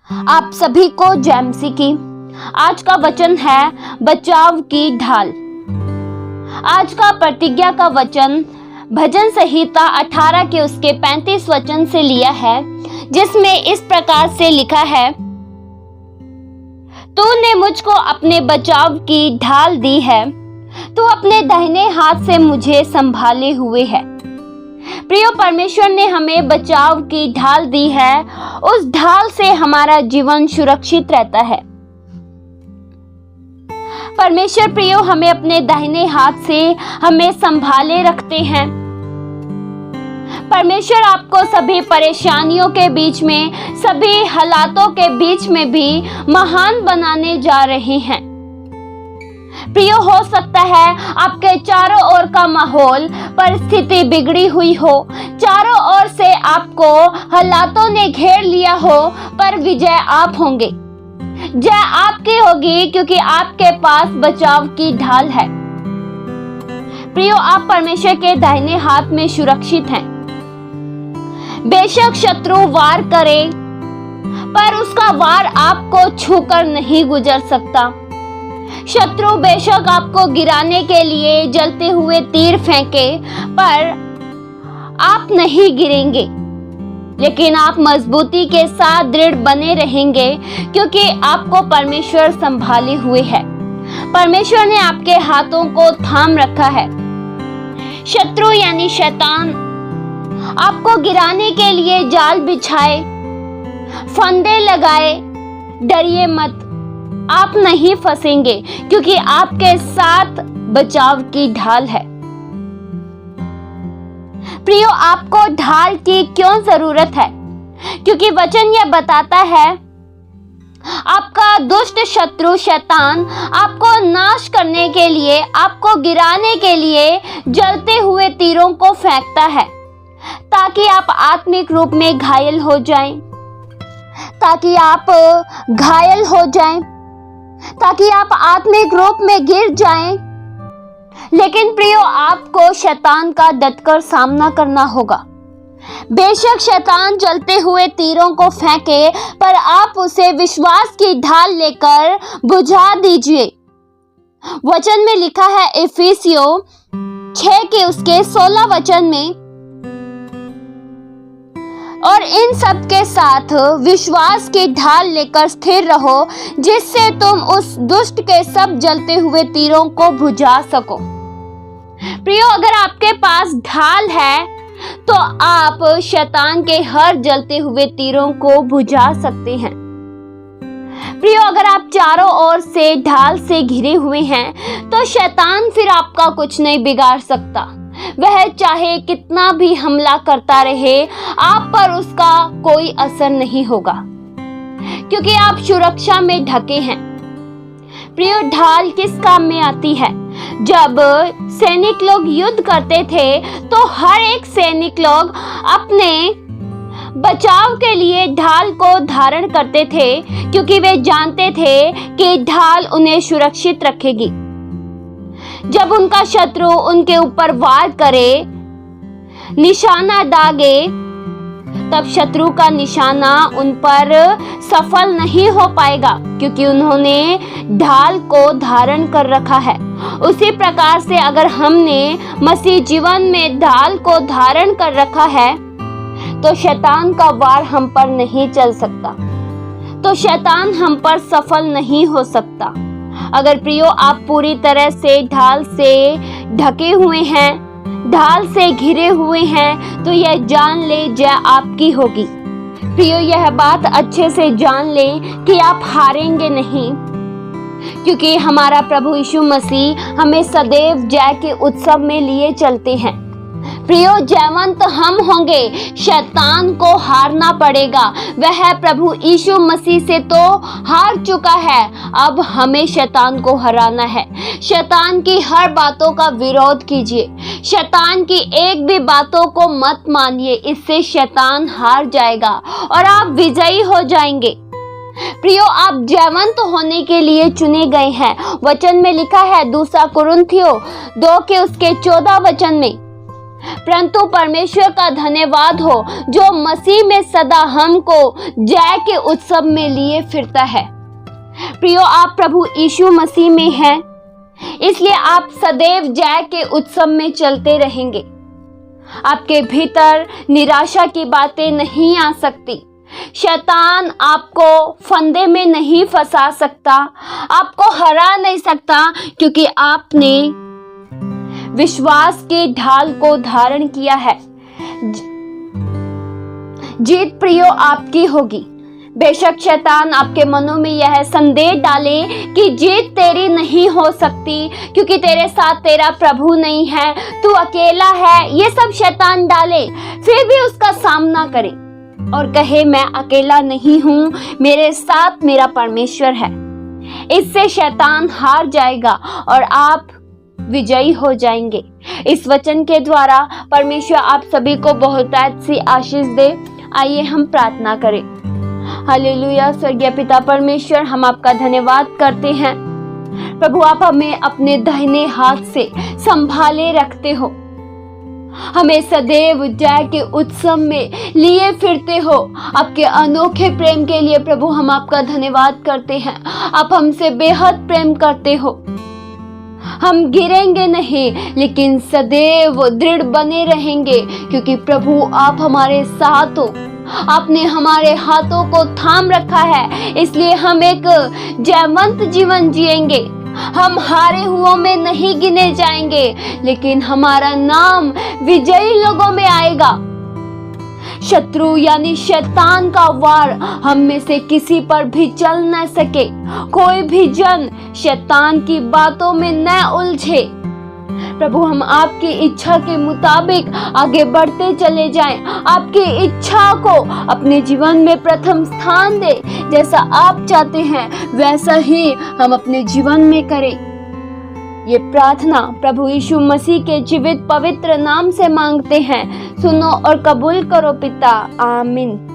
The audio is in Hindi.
आप सभी को जय मसीह की। आज का वचन है बचाव की ढाल। आज का प्रतिज्ञा का वचन भजन संहिता 18 के उसके 35 वचन से लिया है, जिसमें इस प्रकार से लिखा है, तूने मुझको अपने बचाव की ढाल दी है, तू अपने दाहिने हाथ से मुझे संभाले हुए है। प्रियो, परमेश्वर ने हमें बचाव की ढाल दी है। उस ढाल से हमारा जीवन सुरक्षित रहता है। परमेश्वर प्रियो हमें अपने दाहिने हाथ से हमें संभाले रखते हैं। परमेश्वर आपको सभी परेशानियों के बीच में, सभी हालातों के बीच में भी महान बनाने जा रहे हैं। प्रियो, हो सकता है आपके चारों ओर का माहौल, परिस्थिति बिगड़ी हुई हो, चारों ओर से आपको हालातों ने घेर लिया हो, पर विजय आप होंगे। जय आपकी होगी, क्योंकि आपके पास बचाव की ढाल है। प्रियो, आप परमेश्वर के दाहिने हाथ में सुरक्षित हैं। बेशक शत्रु वार करे, पर उसका वार आपको छूकर नहीं गुजर सकता। शत्रु बेशक आपको गिराने के लिए जलते हुए तीर फेंके, पर आप नहीं गिरेंगे, लेकिन आप मजबूती के साथ दृढ़ बने रहेंगे, क्योंकि आपको परमेश्वर संभाले हुए है। परमेश्वर ने आपके हाथों को थाम रखा है। शत्रु यानी शैतान आपको गिराने के लिए जाल बिछाए, फंदे लगाए, डरिए मत, आप नहीं फंसेंगे, क्योंकि आपके साथ बचाव की ढाल है। प्रियो, आपको ढाल की क्यों जरूरत है? क्योंकि वचन यह बताता है, आपका दुष्ट शत्रु शैतान आपको नाश करने के लिए, आपको गिराने के लिए जलते हुए तीरों को फेंकता है, ताकि आप आत्मिक रूप में घायल हो जाएं, ताकि आप आत्मिक रूप में गिर जाएं। लेकिन प्रियो, आपको शैतान का डटकर सामना करना होगा। बेशक शैतान जलते हुए तीरों को फेंके, पर आप उसे विश्वास की ढाल लेकर बुझा दीजिए। वचन में लिखा है इफिसियों 6 के उसके 16 वचन में, और इन सब के साथ विश्वास की ढाल लेकर स्थिर रहो, जिससे तुम उस दुष्ट के सब जलते हुए तीरों को बुझा सको। प्रियो, अगर आपके पास ढाल है तो आप शैतान के हर जलते हुए तीरों को बुझा सकते हैं। प्रियो, अगर आप चारों ओर से ढाल से घिरे हुए हैं, तो शैतान फिर आपका कुछ नहीं बिगाड़ सकता। वह चाहे कितना भी हमला करता रहे, आप पर उसका कोई असर नहीं होगा, क्योंकि आप सुरक्षा में ढके हैं। प्रियो, ढाल किस काम में आती है? जब सैनिक लोग युद्ध करते थे, तो हर एक सैनिक लोग अपने बचाव के लिए ढाल को धारण करते थे, क्योंकि वे जानते थे कि ढाल उन्हें सुरक्षित रखेगी। जब उनका शत्रु उनके ऊपर वार करे, निशाना दागे, तब शत्रु का निशाना उन पर सफल नहीं हो पाएगा, क्योंकि उन्होंने ढाल को धारण कर रखा है। उसी प्रकार से अगर हमने मसीह जीवन में ढाल को धारण कर रखा है, तो शैतान का वार हम पर नहीं चल सकता, तो शैतान हम पर सफल नहीं हो सकता। अगर प्रियो, आप पूरी तरह से ढाल से ढके हुए हैं, ढाल से घिरे हुए हैं, तो यह जान ले, जय आपकी होगी। प्रियो, यह बात अच्छे से जान ले कि आप हारेंगे नहीं, क्योंकि हमारा प्रभु यीशु मसीह हमें सदैव जय के उत्सव में लिए चलते हैं। प्रियो, जयवंत हम होंगे, शैतान को हारना पड़ेगा। वह प्रभु यीशु मसीह से तो हार चुका है, अब हमें शैतान को हराना है। शैतान की हर बातों का विरोध कीजिए, शैतान की एक भी बातों को मत मानिए, इससे शैतान हार जाएगा और आप विजयी हो जाएंगे। प्रियो, आप जयवंत होने के लिए चुने गए हैं। वचन में लिखा है 2 कुरिन्थियों 2 के उसके 14 वचन में, परंतु परमेश्वर का धन्यवाद हो जो मसीह में सदा हमको जय के उत्सव में लिए फिरता है। प्रियो, आप प्रभु यीशु मसीह में हैं, इसलिए आप सदैव जय के उत्सव में चलते रहेंगे। आपके भीतर निराशा की बातें नहीं आ सकती। शैतान आपको फंदे में नहीं फंसा सकता, आपको हरा नहीं सकता, क्योंकि आपने विश्वास के ढाल को धारण किया है। जीत प्रियो आपकी होगी। बेशक शैतान आपके मनों में यह संदेह डाले कि जीत तेरी नहीं हो सकती, क्योंकि तेरे साथ तेरा प्रभु नहीं है, तू अकेला है, ये सब शैतान डाले, फिर भी उसका सामना करे और कहे मैं अकेला नहीं हूं, मेरे साथ मेरा परमेश्वर है। इससे शैतान हार जाएगा और आप विजयी हो जाएंगे। इस वचन के द्वारा परमेश्वर आप सभी को बहुतायत सी आशीष दे। आइए हम प्रार्थना करें। हालेलुया। स्वर्गीय पिता परमेश्वर, हम आपका धन्यवाद करते हैं। प्रभु, आप हमें अपने दाहिने हाथ से संभाले रखते हो, हमें सदैव जय के उत्सव में लिए फिरते हो। आपके अनोखे प्रेम के लिए प्रभु हम आपका धन्यवाद करते हैं। आप हमसे बेहद प्रेम करते हो। हम गिरेंगे नहीं, लेकिन सदैव दृढ़ बने रहेंगे, क्योंकि प्रभु आप हमारे साथ हो। आपने हमारे हाथों को थाम रखा है, इसलिए हम एक जयवंत जीवन जिएंगे। हम हारे हुओं में नहीं गिने जाएंगे, लेकिन हमारा नाम विजयी लोगों में आएगा। शत्रु यानी शैतान का वार हम में से किसी पर भी चल न सके। कोई भी जन शैतान की बातों में न उलझे। प्रभु, हम आपकी इच्छा के मुताबिक आगे बढ़ते चले जाएं। आपकी इच्छा को अपने जीवन में प्रथम स्थान दे। जैसा आप चाहते हैं वैसा ही हम अपने जीवन में करें। ये प्रार्थना प्रभु यीशु मसीह के जीवित पवित्र नाम से मांगते हैं। सुनो और कबूल करो पिता। आमीन।